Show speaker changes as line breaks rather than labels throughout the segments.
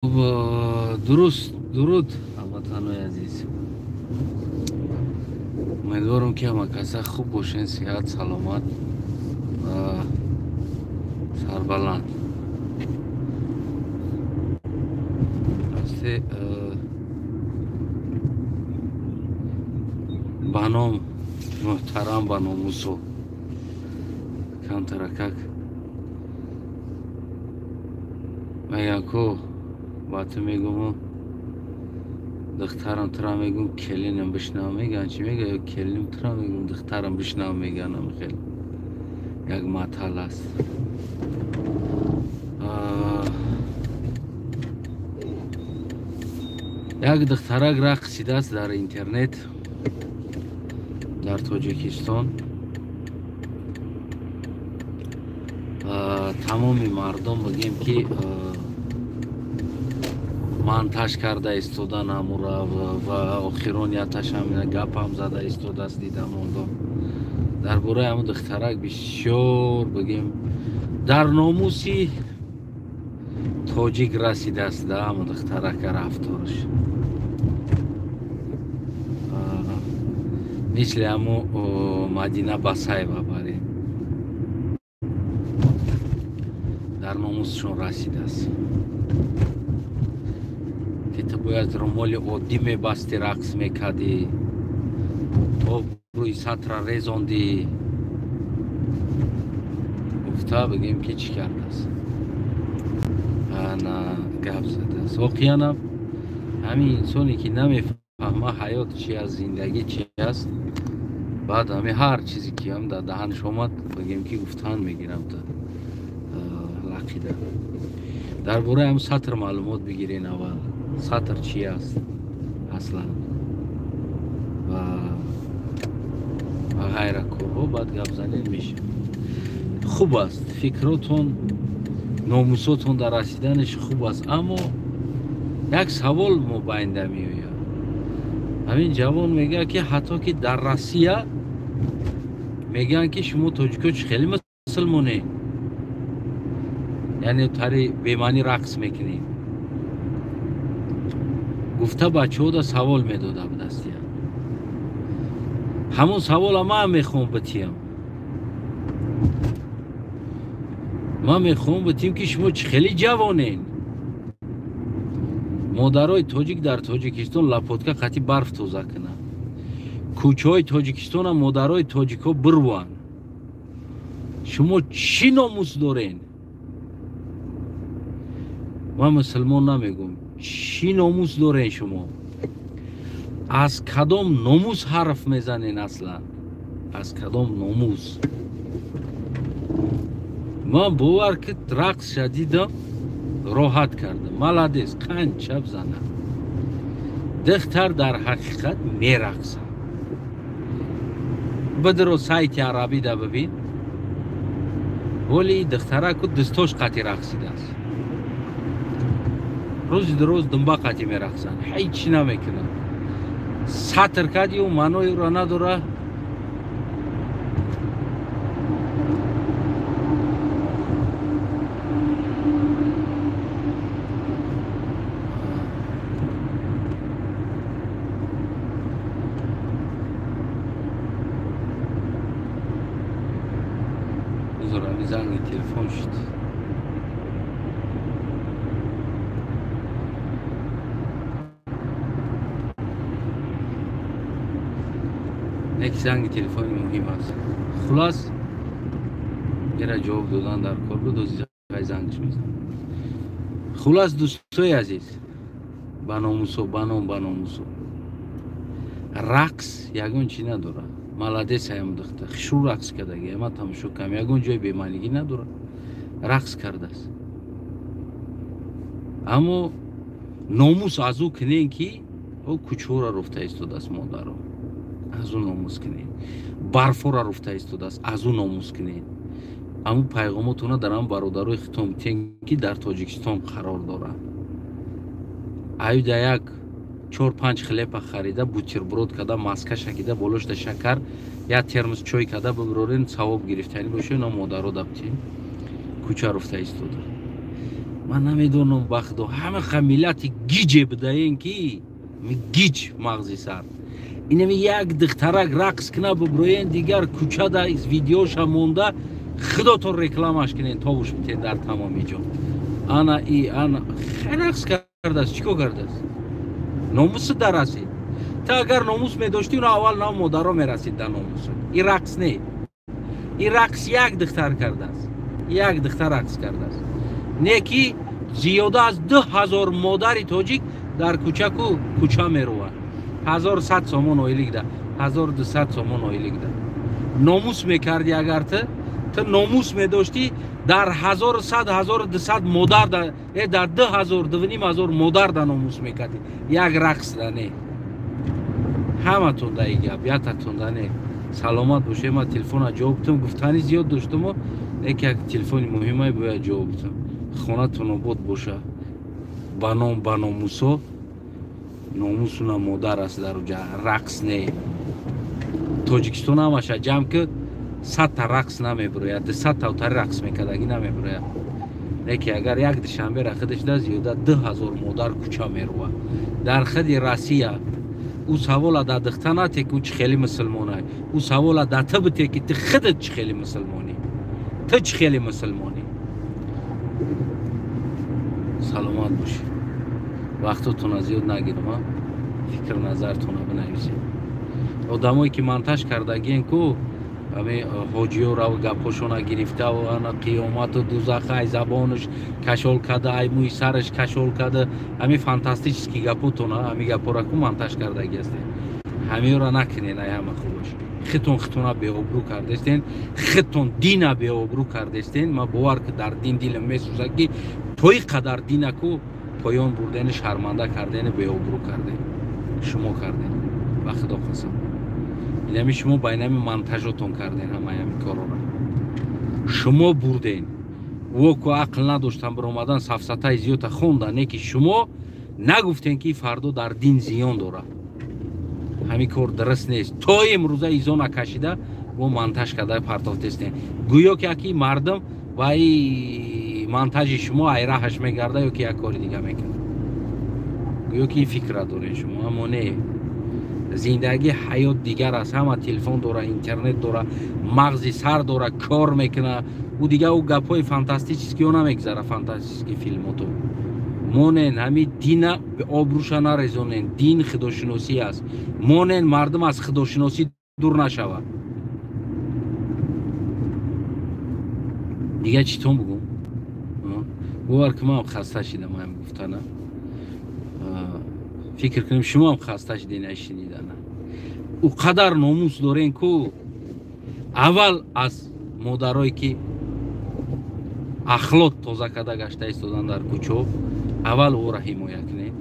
خب درود هموطنان عزیز. امیدوارم که همه کسا خوب باشین، صحت سلامت و سربلند. راستی بانام محترم باناموسو کم ترکک میگن که با تو میگم دخترم ترا میگم کلینم بشنم، میگن چی میگه؟ کلینم ترا میگم دخترم بشنم، میگن خیلی یک مطل است. یک دخترک رقصیده است در اینترنت در تاجیکستان. تمامی مردم بگیم که منتش کرده ایستادن امورا و آخرانیتش همینه گپ هم زده ایستاده است. دیدم اونجا درباره همون دخترک بسیار بگیم در ناموسی تاجیک رسیده است در همون دخترک رفتارش، مثل همون مدینه بسایبه باری در ناموسشون رسیده است که تو باید رمال عادی میبستی، رقص میکردی، تو روی سطر ریزاندی. گفته بگیم که چی کرده است؟ نه گپ زده است. واقعا همین انسانی که نمیفهمه حیات چی است، زندگی چی است، بعد همه هر چیزی که هم در دهنش آمد بگیم که گفتن میگیرم تا لقیده. درباره هم سطر معلومات بگیرین. اول سطر چی است اصلا و غیره کارها بعد گپ زنین میشه. خوب است فکراتون ناموساتون در رسیدنش خوب است، اما یک سوال مبینده میآید. همین جوان میگه که حتی که در روسیه میگن که شما تاجیکا خیلی مسلمانه، یعنی تاری بیمانی رقص میکنین. گفته بچه ها دا سوال میداده به دستی همون سوال هم میخوام بتیم. ما میخوام بتیم که شما خیلی جوانین. مادرای تاجیک در تاجیکستان لپاتکا قطعی برف توزه کنه. کوچه های تاجیکستان هم مادرای تاجیکا بروان. شما چی ناموس دارین؟ من مسلمان نمیگم، چی ناموس دارین شما؟ از کدام ناموس حرف میزنین اصلا؟ از کدام ناموس؟ من باور که رقص شدیدم راحت کردم. ملادیس قند چپ زنه. دختر در حقیقت میرقصه. بدرو سایت عربی دا ببین، ولی دختره که دستاش قطعی رقصیده است. روز دروز دنبا قطعی میرقصن، هیچی نمیکنن. سطر کدی و منوی را نداره. بذارم زنگ تلفن شد. یک زنگ تلفن مهم است. خلاص میره جواب دادن در کار بود و زنگش میزن. خلاص دوستای عزیز، باناموسو باناموسو رقص یگون چی نداره. ملادیس هم دخته خشور رقص کرده، اما تماشا کم یگون جای بیمانگی نداره. رقص کرده است، اما ناموس از او کنین که او کوچه را رفته ایستاده است. مادر از اون ناموس کنین. برف را رفته ایستاده است، از اون ناموس کنین. اما پیغاماتون در هم برادرای ختم که در تاجیکستان قرار داره. ایودا یک 4-5 خلیپ خریده، بوتربرود کده، ماسکه شکیده، بالوش ده شکر، یا ترمز چای کده ببرورین، ثواب گرفتنی باشه. اینا مادر رو دبتین کوچه رفته ایستاده. من نمیدونم بخدو همه خمیلت گیجه بدهین کی گیج مغزی سر اینمی یک دخترک رقص کنه ببروین دیگر کوچه دا از ویدیوش هم مونده خودتون رکلامش کنین تابوش بتین در تمامی جا انا خیلی رقص کرده است چیکو کرده است ناموس در رسید تا اگر ناموس می داشتی اون اول نام مادرها می رسید در ناموس این رقص نه این رقص یک دختر کرده است یک دختر رقص کرده است نه کی زیاده از 2000 مادر تاجیک در کوچه می روند 1100 سومون اویلیک ده 1200 سومون اویلیک ده ناموس میکردی اگر تو ناموس میداشتی در 1100 1200 مادر در 2000 2500 مادر در ناموس میکردی یک رقص ده نه همه تون ده ایگه بیاتتون ده نه سلامت باشه ما تلفن جواب بتم گفتنی زیاد داشتم و یک تلفن مهمه باید جواب بتم خونه تون بود باشه با ناموسو ناموسونا مادر است در اونجا رقص نه تاجیکستان همش جمع که 100 تا رقص نمیبروید 100 تا اوتر رقص میکردگی نمیبروید لیکن اگر یک دوشنبه را خودش ده زیاده 2000 مادر کوچه میروه در خود روسیه او سوال در دختناتی که چه خیلی مسلمانه او سوال در تبتی که تو خودت چه خیلی مسلمانی تو چه خیلی مسلمانی سلامت باشی وقتتون از زیاد نگیرم فکر نظرتون رو بنویسید آدمایی که منتج کردگین کو همه حاجی رو گپاشون گرفته و انا قیامت و دوزخ ای زبانش کشول کرده ای موی سرش کشول کرده همه فانتاستیکی گپاتون همه گپا را کو منتج کردگی است همه را نکنین ای همه خوبش خطون به آبرو کردستین خطون دین به آبرو کردستین ما باور که در دین دیلم میسوزه که توی قدر دین کو پایان بردن شرمنده کردن به آبرو کردن شما کردن و خدا قسم اینمی شما بینمی منتجاتون کردن همه همین کارا را شما بردین و که عقل نداشتن بر اومدن سفسطه زیاد خوندن نه که شما نگفتین که فردا در دین زیان داره همین کار درست نیست تا امروزه ایزان کشیده و منتج کرده پرتافتستین گویا که اکی مردم و ای منتج شما ای راهش میگرده یا که یک کاری دیگه میکنه گویا که این فکر را داره شما اما نه زندگی حیات دیگر است همه تلفن داره اینترنت داره مغزی سر داره کار میکنه و دیگه او گپای فانتاستیکی که اون نمیگذره فانتاستیکی فیلماتو مونن همین دین به آبروش نرسونن دین خداشناسی است مونن مردم از خداشناسی دور نشود دیگه چیتون بگم باور که من خسته شدم هم گفتنه فکر کنیم شما هم خسته شدین نشنیدن او قدر ناموس دارین که اول از مادرایی که اخلاق تازه کرده گشته ایستادن در کوچه اول او را حمایت کنید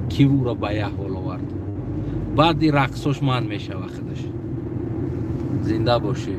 که او را به احوال آورد بعد رقصش من میشه وقتش زنده باشه